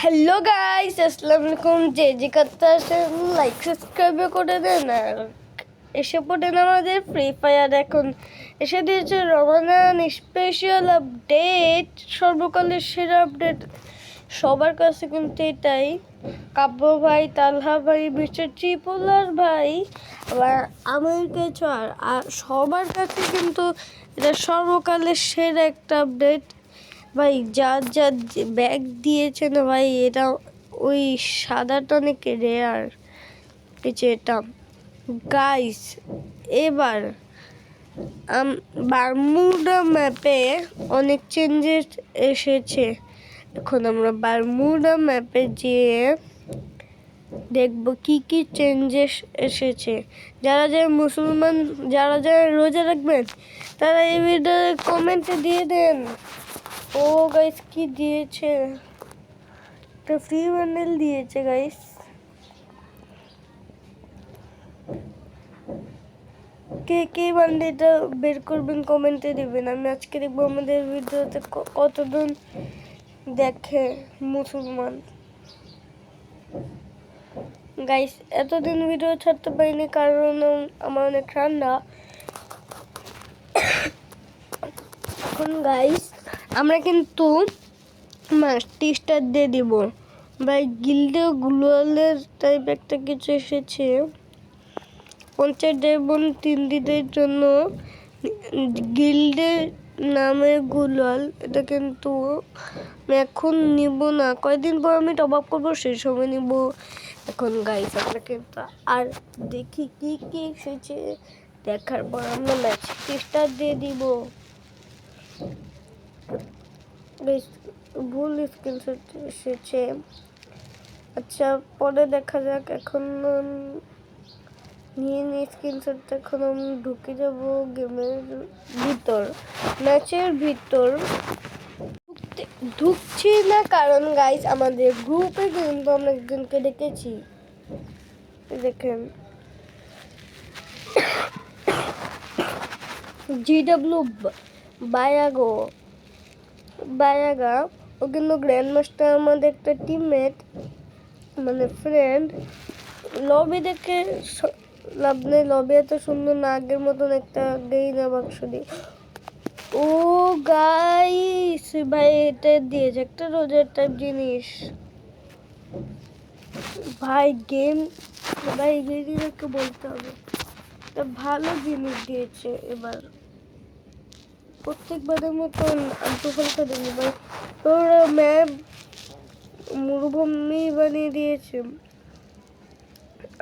Hello guys, আসসালামু আলাইকুম। যে করতে আসেন লাইক সাবস্ক্রাইব করে দেন আর এসে পড়েন আমাদের ফ্রি ফায়ার। এখন এসে দিয়েছে রমাদান স্পেশাল আপডেট, সর্বকালের সেরা আপডেট সবার কাছে কিন্তু এটাই। কাব্য ভাই, তালহা ভাই, মিস্টার ট্রিপলার ভাই, আবার আমার কাছে আর সবার কাছে কিন্তু এটা সর্বকালের সেরা একটা আপডেট ভাই। যার ব্যাগ দিয়েছে না ভাই, এটা ওই সাদাটা অনেক রেয়ার পেয়েছে এটা গাইস। এবার বারমুডা ম্যাপে অনেক চেঞ্জেস এসেছে। এখন আমরা বারমুডা ম্যাপে যেয়ে দেখবো কি কি চেঞ্জেস এসেছে। যারা যারা মুসলমান, যারা যারা রোজা রাখবেন, তারা এই ভিডিও কমেন্টে দিয়ে দেন। ও গাইস, কি দিয়েছে? একটা ফ্রি বান্ডেল দিয়েছে গাইস। কে কে বান্ডেলটা বের করবেন কমেন্টে দিবেন। আমি আজকে দেখবো আমাদের ভিডিওতে কতজন দেখে মুসলমান। গাইস, এতদিন ভিডিও ছাড়তে পারিনি কারণ আমার অনেক ঠান্ডা। এখন গাইস আমরা কিন্তু মাস্টি স্টার দিয়ে দিব ভাই। গিল্ডে গ্লোয়ালের টাইপ একটা কিছু এসেছে 50 ডায়মন্ড 3 দিনের জন্য। গিল্ডের নামে গ্লোয়াল, এটা কিন্তু আমি এখন নিব না, কয়েকদিন পর আমি টপ আপ করবো, সেই সময় নিব। এখন গাইস আমরা কিন্তু আর দেখি কি কি এসেছে, দেখার পর আমরা ম্যাচ স্টার দিয়ে দিব। ভুল স্ক্রিনশট এসেছে, আচ্ছা পরে দেখা যাক। এখন নিয়ে নিয়ে স্ক্রিনশট। এখন আমি ঢুকে যাব গেমের ভিতর, ম্যাচের ভিতর। ঢুকছি না কারণ গাইস আমাদের গ্রুপে কিন্তু আমরা একজনকে দেখেছি, দেখেন জিডব্লিউ বায়াগা। ও কিন্তু গ্র্যান্ড মাস্টার, আমাদের একটা টিমমেট মানে ফ্রেন্ড। লবি দেখে লাভ নেই, লবি এত সুন্দর না, আগের মতন একটা গেই না বাক্স দিয়ে। ও গাইস ভাই, এটা দিয়েছে একটা রোজের টাইপ জিনিস ভাই। গেম ভাই গেরিনাকে বলতে হবে, এটা ভালো জিনিস দিয়েছে এবার। প্রত্যেকবারের মতন আলতু ফালতু দেয়নি ভাই। তোর ম্যাপ মরুভূমি বানিয়ে দিয়েছে।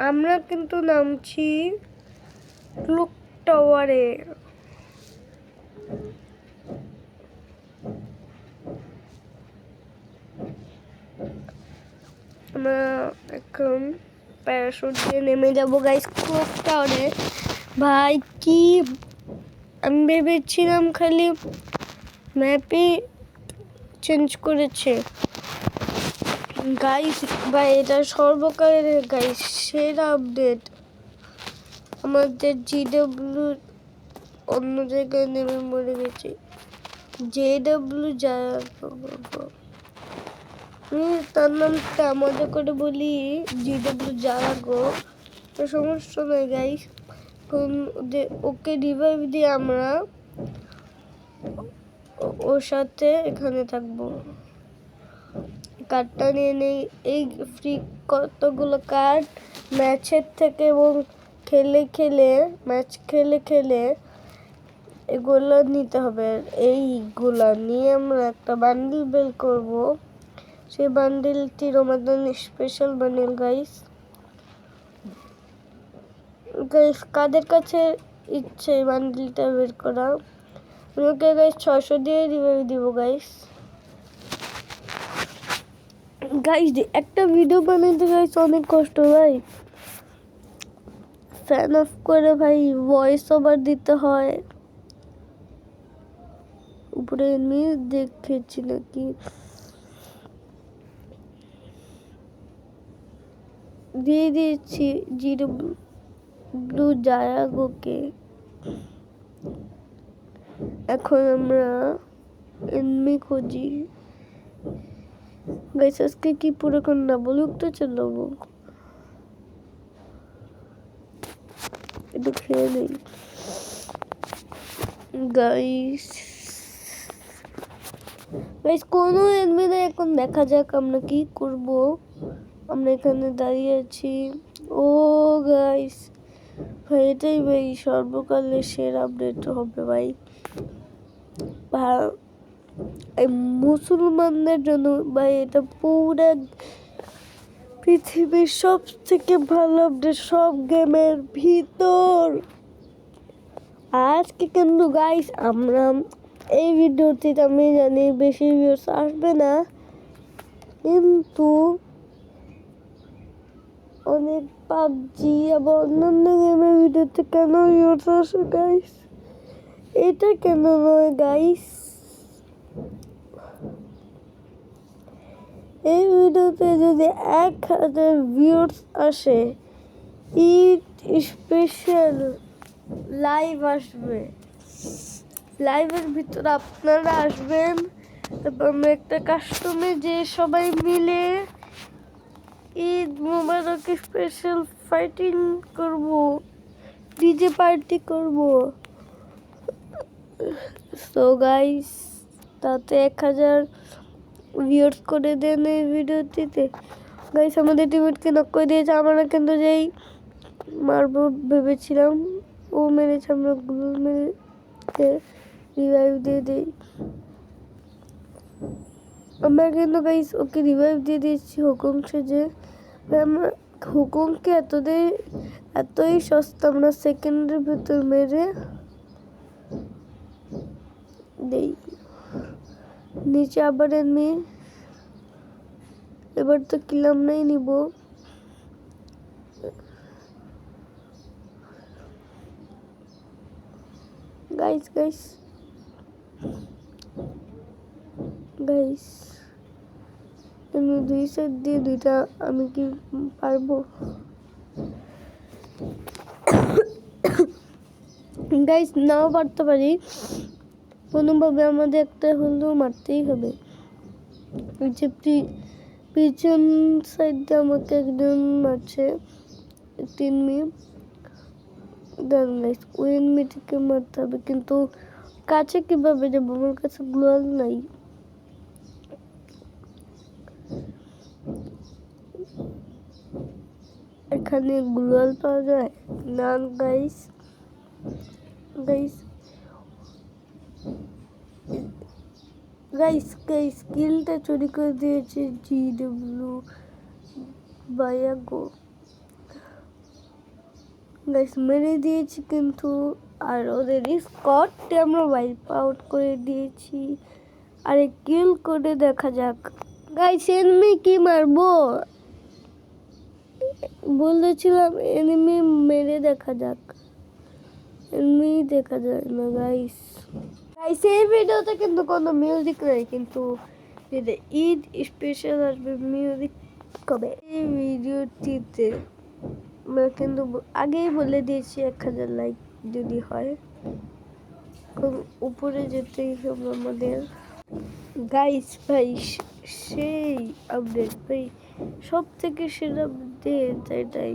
আমরা কিন্তু নামছি ক্লক টাওয়ারে। আমরা এখন প্যারাশুট দিয়ে নেমে যাবো গাইস ক্লক টাওয়ারে। ভাই কি আমি ভেবেছিলাম খালি ম্যাপই চেঞ্জ করেছে গাইস। ভাই এটা সর্বকালের গাইস সেরা আপডেট। আমাদের জিডব্লিউ অন্য জায়গায় নেমে মরে গেছে। জেডব্লিউ যায়, আমি তার নামটা মজা করে বলি জিডব্লিউ জারাগো, সমস্যা নয় গাইস। ওকে রিভাইভ দিয়ে আমরা ওর সাথে এখানে থাকবো। কার্ডটা নিয়ে নেই, এই ফ্রি কতগুলো কার্ড ম্যাচের থেকে, এবং ম্যাচ খেলে খেলে এগুলো নিতে হবে। এইগুলা নিয়ে আমরা একটা বান্ডিল বের করব। সেই বান্ডিলটি রমাদান স্পেশাল বান্ডিল গাইস। কাদের কাছে ইচ্ছে এই বান্ডিলটা বের করা, ওকে গাইস 600 দিয়ে রিভাইভ দিব গাইস। একটা ভিডিও বানাইতে গাইস অনেক কষ্ট ভাই। ফ্যান অফ করে ভাই ভয়েস ওভার দিতে হয়। উপরে এমনি দেখেছি নাকি, দিয়ে দিয়েছি জিডব্লিউ জায়াগোকে। এখন আমরা এনিমি খুঁজি। গাইস আজকে কি পুরোক্ষণ না বলুক তো চালাবো, একটু খেয়ে নেই গাইস। গাইস কোনো এনিমি না, এখন দেখা যাক আমরা কি করব। আমরা এখানে দাঁড়িয়ে আছি। ও গাইস ভাই, এটাই ভাই সর্বকালের সেরা আপডেট হবে ভাই। এই মুসলমানদের জন্য ভাই এটা পুরো পৃথিবীর সব থেকে ভালো আপডেট, সব গেমের ভিতর। আজকে কিন্তু গাইস আমরা এই ভিডিওতে, আমি জানি বেশি ভিউজ আসবে না, কিন্তু অনেক পাবজি আবার অন্যান্য গেমের ভিডিওতে কেন ভিউজ আসে গাইস, এটা কেন নয় গাইস। এই ভিডিওতে যদি 1000 ভিউজ আসে, ঈদ স্পেশাল লাইভ আসবে। লাইভের ভিতরে আপনারা আসবেন এবং একটা কাস্টমে যে সবাই মিলে ঈদ মোবারক স্পেশাল ফাইটিং করব, ডিজে পার্টি করব। সো গাইস তাতে 1000 ভিউজ করে দেন এই ভিডিওটিতে। গাইস আমাদের টিমমেটকে নক করে দিয়েছে, আমরা কিন্তু যেই মারবো ভেবেছিলাম ও মেরেছে, আমরা গুলো মেরে রিভাইভ দিয়ে দিই। আমরা কিন্তু গাইস ওকে রিভাইভ দিয়ে দিয়েছি হুকুম সেজে। আমরা হুকুমকে এতই সস্তা, আমরা সেকেন্ডের ভিতর মেরে দেই। নিচে আবার এনিমি, এবার তো কিলাম নাই নিব। গাইস গাইস গাইস আমি দুই সাইড দিয়ে দুইটা, আমি কি পারবো গাইস? নাও পারতে পারি, কোনোভাবে আমাদের একটা হলেও মারতেই হবে। পিছন সাইড দিয়ে আমাকে একজন মারছে, 3 মিনিট গাইস, ওই এনিমিটিকে মারতে হবে, কিন্তু কাছে কিভাবে যাবো? আমার কাছে গ্লোয়াল নাই। এখানে গ্লোয়াল পাওয়া যায় না গাইস। গাইস গাইস গাইস স্কিলটা চুরি করে দিয়েছে জিডব্লিউ ভাইয়া গো। গাইস মেরে দিয়েছি কিন্তু, আর ওদের স্কোয়াডটা আমরা ওয়াইপ আউট করে দিয়েছি। আরে কিল করে দেখা যাক গাইস, এনিমি কি মারবো বলেছিলাম, এনিমি মেরে দেখা যাক। এনিমি দেখা যায় না গাইস। গাইস এই ভিডিওতে কিন্তু কোনো মিউজিক নেই, কিন্তু ঈদ স্পেশাল আসবে মিউজিক কবে। এই ভিডিওটিতে আমরা কিন্তু আগেই বলে দিয়েছি 1000 লাইক যদি হয় উপরে যেতেই হবে আমাদের। গাইস ভাই সেই আপডেট ভাই, সব থেকে সেরা আপডেট এটাই।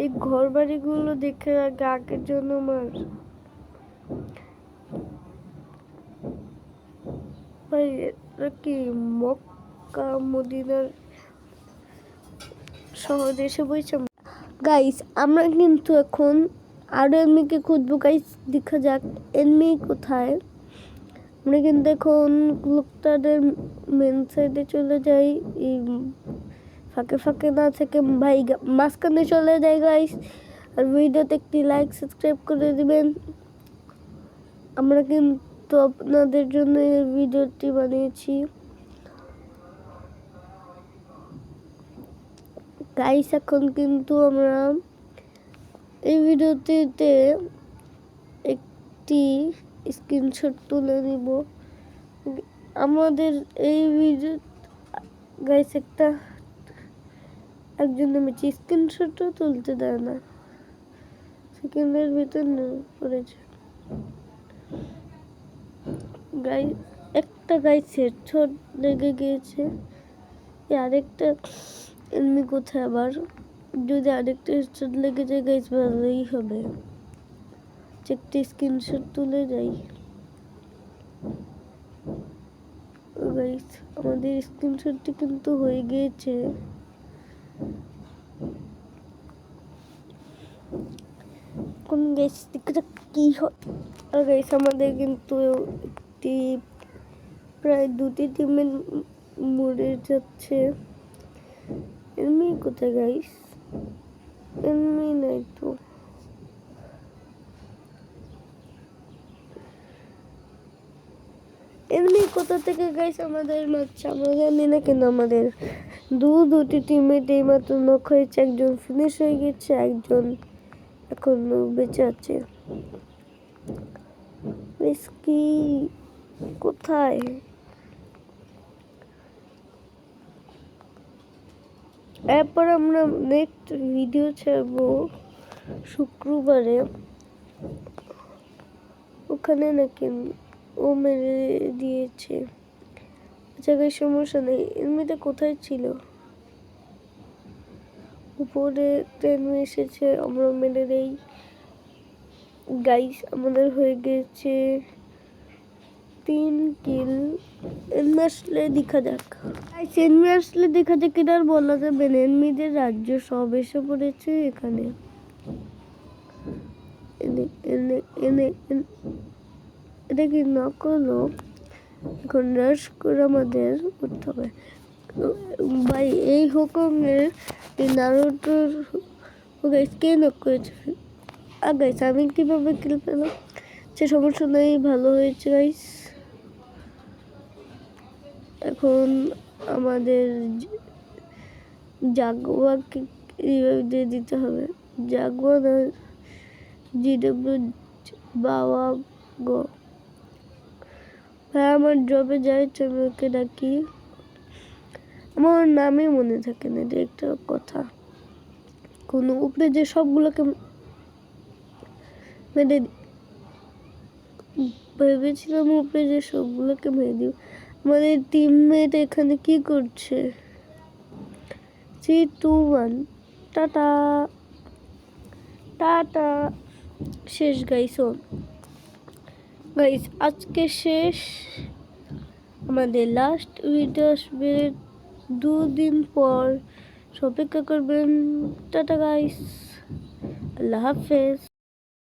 এই ঘর বাড়িগুলো দেখে আগে আগের জন্য আমার ভাই কি মক্কা মদিনার শহরে এসে বলছে। গাইস আমরা কিন্তু এখন আরো এনিমিকে খুঁজবো গাইস, দেখা যাক এনিমি কোথায়। আমরা কিন্তু এখন লোকটাদের মেন সাইডে চলে যাই, এই ফাঁকে ফাঁকে না থেকে ভাই মাঝখানে চলে যায় গাইস। আর ভিডিওতে একটি লাইক সাবস্ক্রাইব করে দিবেন। আমরা কিন্তু আপনাদের জন্য এই ভিডিওটি বানিয়েছি গাইস। এখন কিন্তু আমরা এই ভিডিওটিতে একটি স্ক্রিনশট তুলে নিব আমাদের এই ভিডিও গাইস। একজন নেমেছি, স্ক্রিনশটও তুলতে দেয় না, সেকেন্ডের ভিতর পড়েছে গাইস। একটা গাইস হেডশট লেগে গিয়েছে। আরেকটা এমনি কোথায় আবার, যদি আরেকটা হেডশট লেগে যায় গাইস ভালোই হবে। একটি স্ক্রিনশট তুলে যাই গাইস, আমাদের স্ক্রিনশটটি কিন্তু হয়ে গিয়েছে। কোন গাইস কি হয় গাইস, আমাদের কিন্তু একটি প্রায় দুটি টিমের মরে যাচ্ছে। এমনি কোথায় গাইস, এমনি নাই তো। এমনি কোথা থেকে গাইস আমাদের মারছে আমরা জানি না, কিন্তু আমাদের দুটি টিমমেট এইমাত্র নক হয়েছে, একজন ফিনিশ হয়ে গেছে, একজন এখনো বেঁচে আছে। কি কোথায়, এরপর আমরা নেক্সট ভিডিও ছাড়বো শুক্রবারে। ওখানে নাকি ও মেরে দিয়েছে। আচ্ছা গাইস সমস্যা নেই। এমনিতে কোথায় ছিল, উপরে ট্রেন এসেছে, আমরা মেরে দেই গাইস। আমাদের হয়ে গেছে 3 কিল। এনমি আসলে দেখা যাক গাইস, এনমি আসলে দেখা যাক, এটা আর বলা যাবে না। এনমিদের রাজ্য সব এসে পড়েছে এখানে। এটা কি না করলো, এখন রাশ করে আমাদের করতে হবে ভাই। এই হুকুমের নারুটোর গাইস কে নক করেছে গাইস, আমি কিভাবে কিল পেলাম? সে সমস্যা নেই, ভালো হয়েছে গাইস। এখন আমাদের জাগুয়াকে দিয়ে দিতে হবে। জাগুয়া না জিডব্লিউ বাবা গো ভাই, আমার জবে যাই আমি ওকে ডাকি, আমার নামই মনে থাকে না। এটা একটা কথা। কোনো উপরে যে সবগুলোকে মেরে ভেবেছিলাম, উপরে যে সবগুলোকে মেরে দিব। আমাদের টিমমেট এখানে কি করছে? 3, 2, 1 টাটা টাটা। শেষ গাইস, গাইস আজকে শেষ। আমাদের লাস্ট ভিডিও আসবে 2 দিন পর, অপেক্ষা করবেন। টাটা গাইস, আল্লাহ হাফেজ।